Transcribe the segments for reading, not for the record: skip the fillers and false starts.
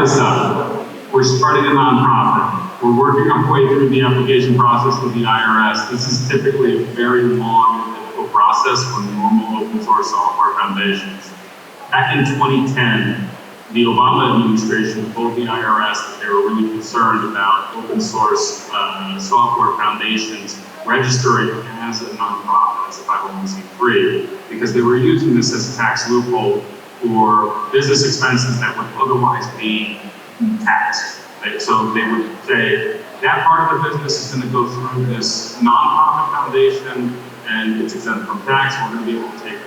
this up. We're starting a nonprofit. We're working our way through the application process with the IRS. This is typically a very long and difficult process for normal open source software foundations. Back in 2010, the Obama administration told the IRS that they were really concerned about open source software foundations registering as a nonprofit, as a 501c3, because they were using this as a tax loophole for business expenses that would otherwise be taxed. So they would say, that part of the business is going to go through this nonprofit foundation and it's exempt from tax. We're going to be able to take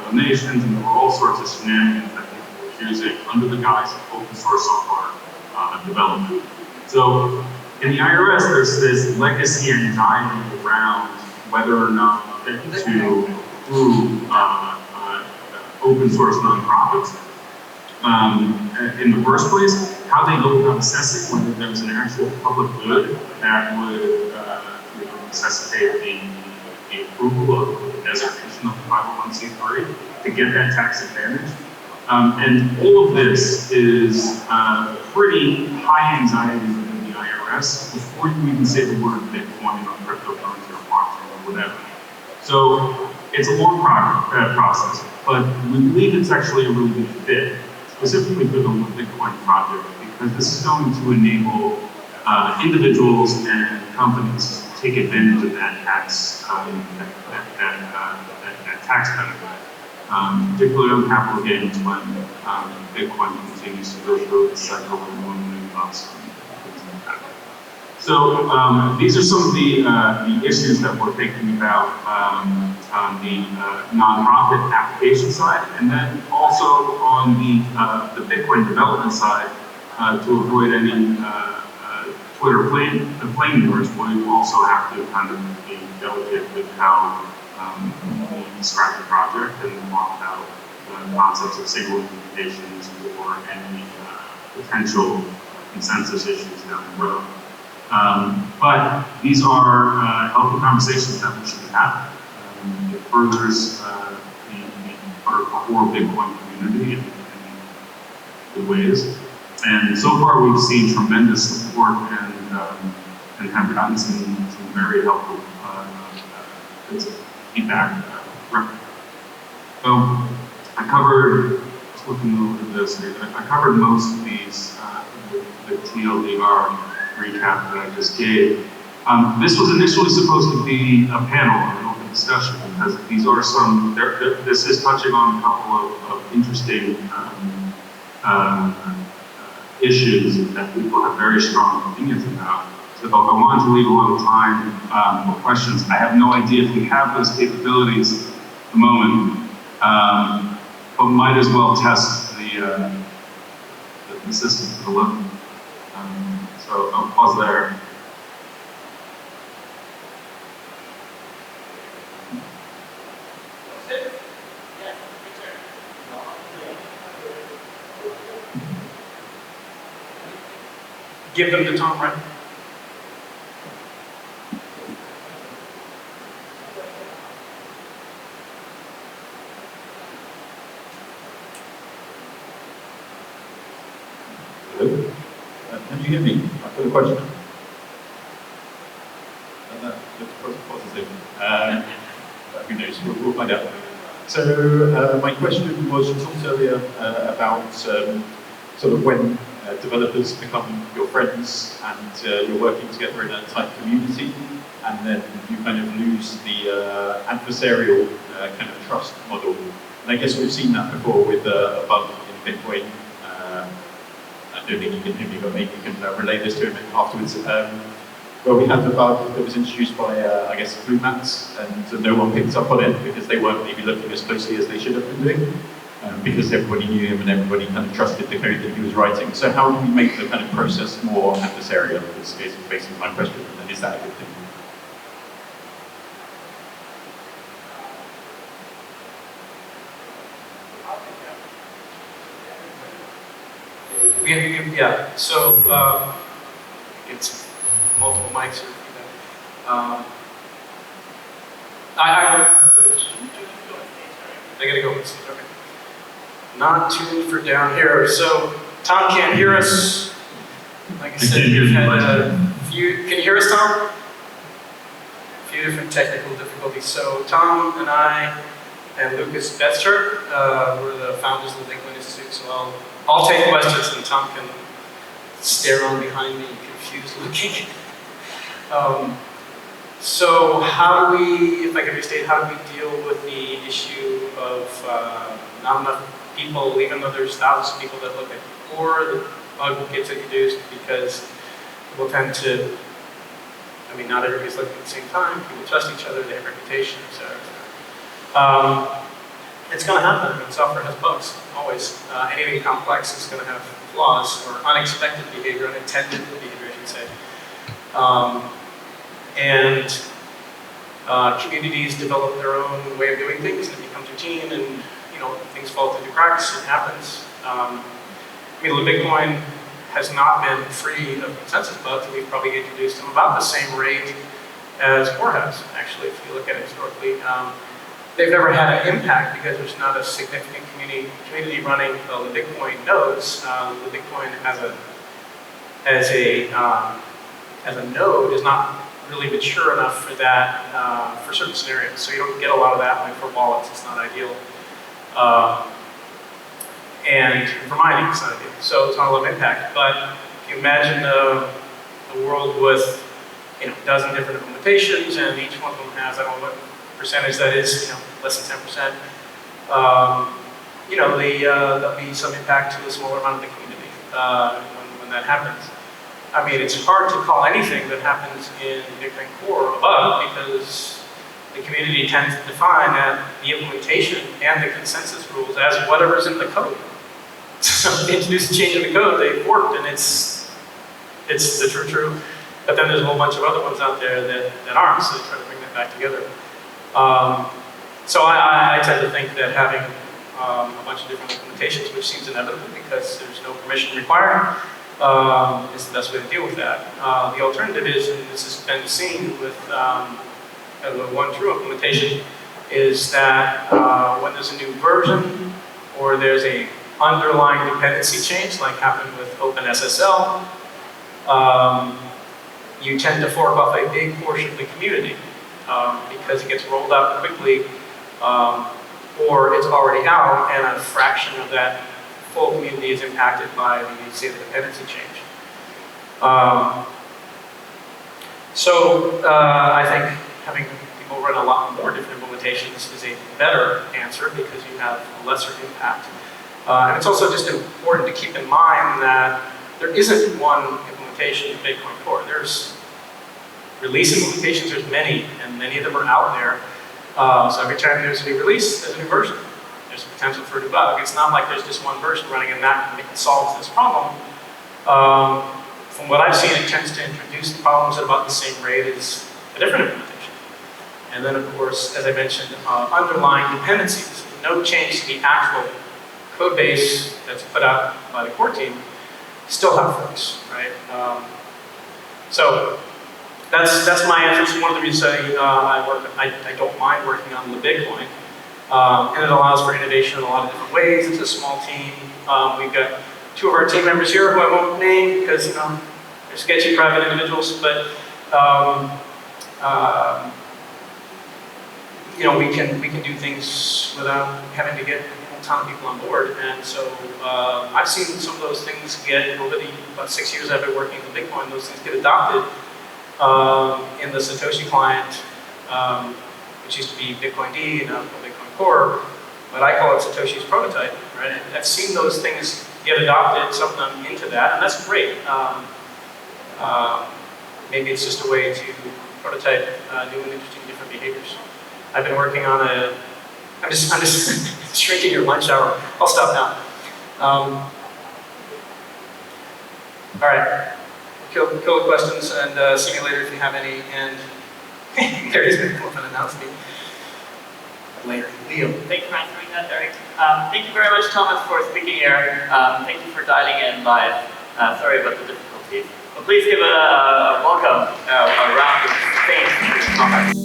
donations, and there were all sorts of shenanigans that people were using under the guise of open source software development. So in the IRS, there's this legacy anxiety around whether or not to approve open source nonprofits. In the first place, how they go about assessing whether there's an actual public good that would necessitate the approval of the designation of the 501c3 to get that tax advantage. And all of this is pretty high anxiety within the IRS before you even say the word Bitcoin or cryptocurrency or blockchain or whatever. So it's a long process, but we believe it's actually a really good fit, specifically for the Libbitcoin project, because this is going to enable individuals and companies to take advantage of that tax tax benefit, particularly on capital gains when Bitcoin continues to go through its cycle of moving bucks. So these are some of the issues that we're thinking about on the nonprofit application side, and then also on the Bitcoin development side to avoid any Twitter flame wars. We also have to kind of be delicate with how we describe the project and walk out the concepts of single implementations or any potential consensus issues down the road. But these are healthy conversations that we should have. It furthers our core Bitcoin community in good ways. And so far we've seen tremendous support and have gotten some very helpful feedback. So I covered, just looking over this, I covered most of these, the TLDR recap that I just gave. This was initially supposed to be a panel, an open discussion, because these are some, this is touching on a couple of interesting issues that people have very strong opinions about. So I wanted to leave a lot of time for questions. I have no idea if we have those capabilities at the moment, but might as well test the system for the look. So I'll pause there. Give them to Tom, right? Hello? Can you hear me? I've got a question. Who knows? We'll find out. So my question was, you talked earlier about sort of when developers become your friends and you're working together in a tight community, and then you kind of lose the adversarial kind of trust model. And I guess we've seen that before with a bug in Bitcoin. I don't think you can hear me, but maybe you can relay this to him afterwards. Well, we had the bug that was introduced by, I guess, Blue Mats, and no one picked up on it because they weren't maybe looking as closely as they should have been doing. Because everybody knew him and everybody kind of trusted the code that he was writing. So how do we make the kind of process more adversarial? Is basically my question, and is that a good thing? Yeah, so it's multiple mics. I gotta go. Okay. Not tuned for down here. So Tom can't hear us. Like I said, can't hear we've the had question. a few. Can you hear us, Tom? A few different technical difficulties. So Tom and I and Lucas Betzer, we're the founders of the Libbitcoin Institute. So I'll take questions, and Tom can stare on behind me, confused looking. So how do we, if I could restate, how do we deal with the issue of not enough people, even though there's thousands of people that look at core, the bug gets introduced because people tend to, I mean, not everybody's looking at the same time, people trust each other, they have reputation, etc. It's going to happen. I mean, software has bugs, always. Anything complex is going to have flaws or unexpected behavior, unintended behavior, I should say. Communities develop their own way of doing things, and it becomes routine, and things fall through the cracks. It happens. I mean, Libbitcoin has not been free of consensus bugs. We've probably introduced them about the same rate as Core has, actually, if you look at it historically. They've never had an impact because there's not a significant community running the Libbitcoin nodes. Libbitcoin as a node is not really mature enough for that, for certain scenarios. So you don't get a lot of that. Like for wallets, it's not ideal. And for mining, it's not ideal. So it's not a lot of impact. But if you imagine a world with a dozen different implementations, and each one of them has, I don't know what percentage that is, less than 10%. There'll be some impact to a smaller amount of the community when that happens. I mean, it's hard to call anything that happens in Bitcoin Core a bug because the community tends to define that the implementation and the consensus rules as whatever's in the code. So if they introduce a change in the code, they've worked, and it's the true. But then there's a whole bunch of other ones out there that aren't, so they try to bring that back together. So I tend to think that having a bunch of different implementations, which seems inevitable because there's no permission required, is the best way to deal with that. The alternative is, and this has been seen with the one true implementation, is that when there's a new version or there's a underlying dependency change, like happened with OpenSSL, you tend to fork off a big portion of the community because it gets rolled out quickly, or it's already out and a fraction of that full community is impacted by the, say, the dependency change. I think having people run a lot more different implementations is a better answer because you have a lesser impact. And it's also just important to keep in mind that there isn't one implementation of Bitcoin Core. There's release implementations, there's many, and many of them are out there. So every time there's a new release, there's a new version. There's potential for a new bug. It's not like there's just one version running and that solves this problem. From what I've seen, it tends to introduce the problems at about the same rate as a different implementation. And then, of course, as I mentioned, underlying dependencies. No change to the actual code base that's put out by the core team still have forks, right? So that's my answer. It's one of the reasons I don't mind working on Libbitcoin. And it allows for innovation in a lot of different ways. It's a small team. We've got two of our team members here who I won't name because they're sketchy private individuals, but we can do things without having to get a ton of people on board. And so I've seen some of those things get, over the about 6 years I've been working in Bitcoin, those things get adopted in the Satoshi client, which used to be Bitcoin D and now Bitcoin Core, but I call it Satoshi's prototype, right? I've seen those things get adopted, some of them into that, and that's great. Maybe it's just a way to prototype new and interesting different behaviors. I've been working on I'm just shrinking your lunch hour. I'll stop now. All right, kill the questions and see me later if you have any. And Gary's going to come up and announce me later. Leo. Thank you for answering that, Derek. Thank you very much, Thomas, for speaking here. Thank you for dialing in live. Sorry about the difficulties. But please give a welcome, a round of thanks to Thomas.